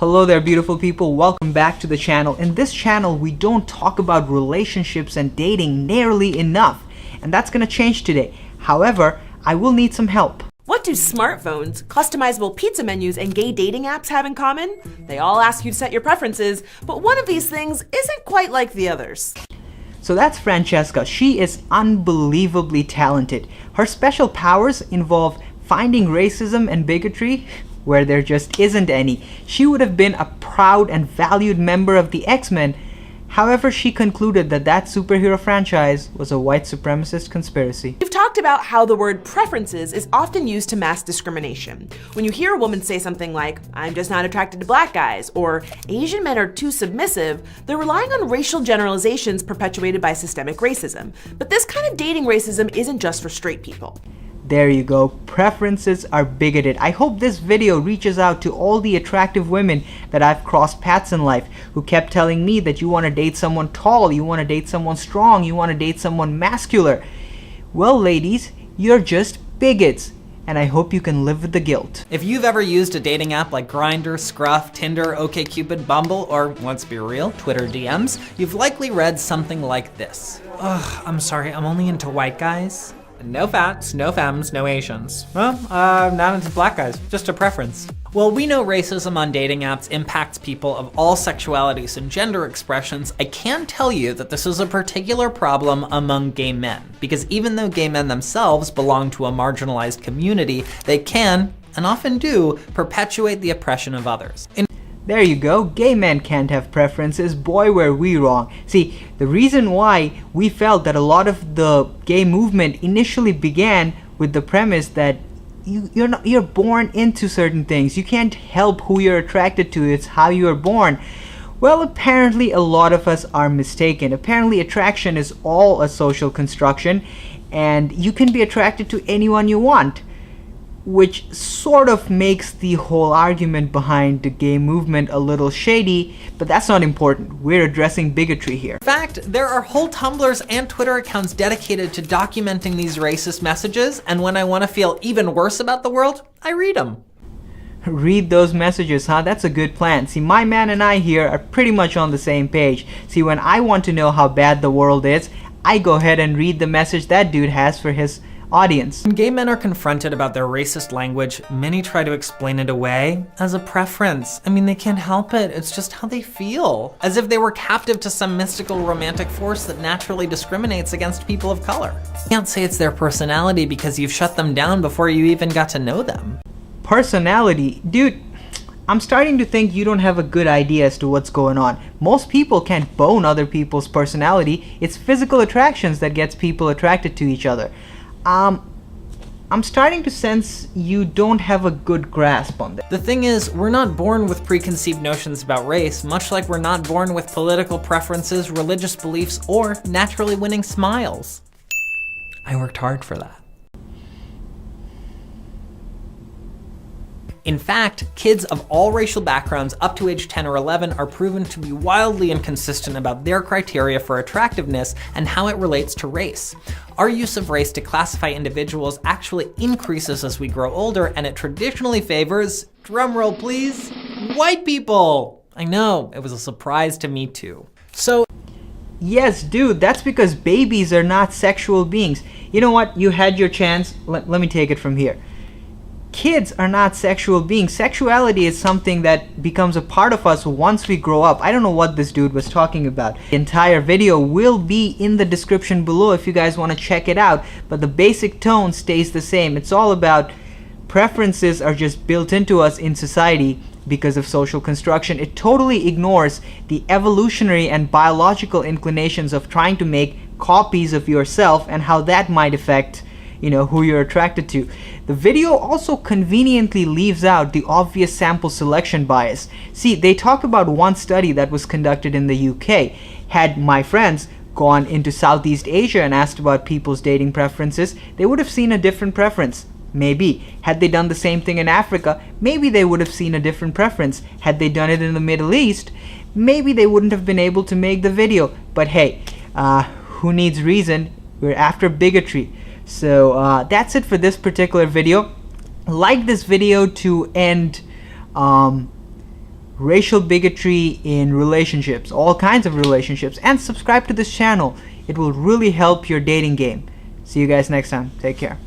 Hello there, beautiful people. Welcome back to the channel. In this channel, we don't talk about relationships and dating nearly enough, and that's gonna change today. However, I will need some help. What do smartphones, customizable pizza menus, and gay dating apps have in common? They all ask you to set your preferences, but one of these things isn't quite like the others. So that's Francesca. She is unbelievably talented. Her special powers involve finding racism and bigotry where there just isn't any. She would have been a proud and valued member of the X-Men. However, she concluded that that superhero franchise was a white supremacist conspiracy. We've talked about how the word preferences is often used to mask discrimination. When you hear a woman say something like, "I'm just not attracted to black guys," or "Asian men are too submissive," they're relying on racial generalizations perpetuated by systemic racism. But this kind of dating racism isn't just for straight people. There you go. Preferences are bigoted. I hope this video reaches out to all the attractive women that I've crossed paths in life who kept telling me that you want to date someone tall, you want to date someone strong, you want to date someone muscular. Well, ladies, you're just bigots, and I hope you can live with the guilt. If you've ever used a dating app like Grindr, Scruff, Tinder, OkCupid, Bumble, or let's be real, Twitter DMs, you've likely read something like this. Ugh, I'm sorry, I'm only into white guys. No fats, no femmes, no Asians. Well, not into black guys, just a preference. Well, we know racism on dating apps impacts people of all sexualities and gender expressions. I can tell you that this is a particular problem among gay men, because even though gay men themselves belong to a marginalized community, they can, and often do, perpetuate the oppression of others. There you go. Gay men can't have preferences. Boy, were we wrong. See, the reason why we felt that a lot of the gay movement initially began with the premise that you're born into certain things. You can't help who you're attracted to. It's how you are born. Well, apparently a lot of us are mistaken. Apparently attraction is all a social construction, and you can be attracted to anyone you want, which sort of makes the whole argument behind the gay movement a little shady, but that's not important. We're addressing bigotry here. In fact, there are whole Tumblrs and Twitter accounts dedicated to documenting these racist messages, and when I want to feel even worse about the world, I read them. Read those messages, huh? That's a good plan. See, my man and I here are pretty much on the same page. See, when I want to know how bad the world is, I go ahead and read the message that dude has for his audience. When gay men are confronted about their racist language, many try to explain it away as a preference. I mean, they can't help it. It's just how they feel. As if they were captive to some mystical romantic force that naturally discriminates against people of color. You can't say it's their personality because you've shut them down before you even got to know them. Personality? Dude, I'm starting to think you don't have a good idea as to what's going on. Most people can't bone other people's personality. It's physical attractions that gets people attracted to each other. I'm starting to sense you don't have a good grasp on this. The thing is, we're not born with preconceived notions about race, much like we're not born with political preferences, religious beliefs, or naturally winning smiles. I worked hard for that. In fact, kids of all racial backgrounds up to age 10 or 11 are proven to be wildly inconsistent about their criteria for attractiveness and how it relates to race. Our use of race to classify individuals actually increases as we grow older, and it traditionally favors, drumroll please, white people. I know, it was a surprise to me too. So, yes, dude, that's because babies are not sexual beings. You know what? You had your chance. Let me take it from here. Kids are not sexual beings. Sexuality is something that becomes a part of us once we grow up. I don't know what this dude was talking about. The entire video will be in the description below if you guys want to check it out, but the basic tone stays the same. It's all about preferences are just built into us in society because of social construction. It totally ignores the evolutionary and biological inclinations of trying to make copies of yourself and how that might affect who you're attracted to. The video also conveniently leaves out the obvious sample selection bias. See, they talk about one study that was conducted in the UK. Had my friends gone into Southeast Asia and asked about people's dating preferences, they would have seen a different preference. Maybe. Had they done the same thing in Africa, maybe they would have seen a different preference. Had they done it in the Middle East, maybe they wouldn't have been able to make the video. But hey, who needs reason? We're after bigotry. So that's it for this particular video. Like this video to end racial bigotry in relationships, all kinds of relationships, and subscribe to this channel. It will really help your dating game. See you guys next time. Take care.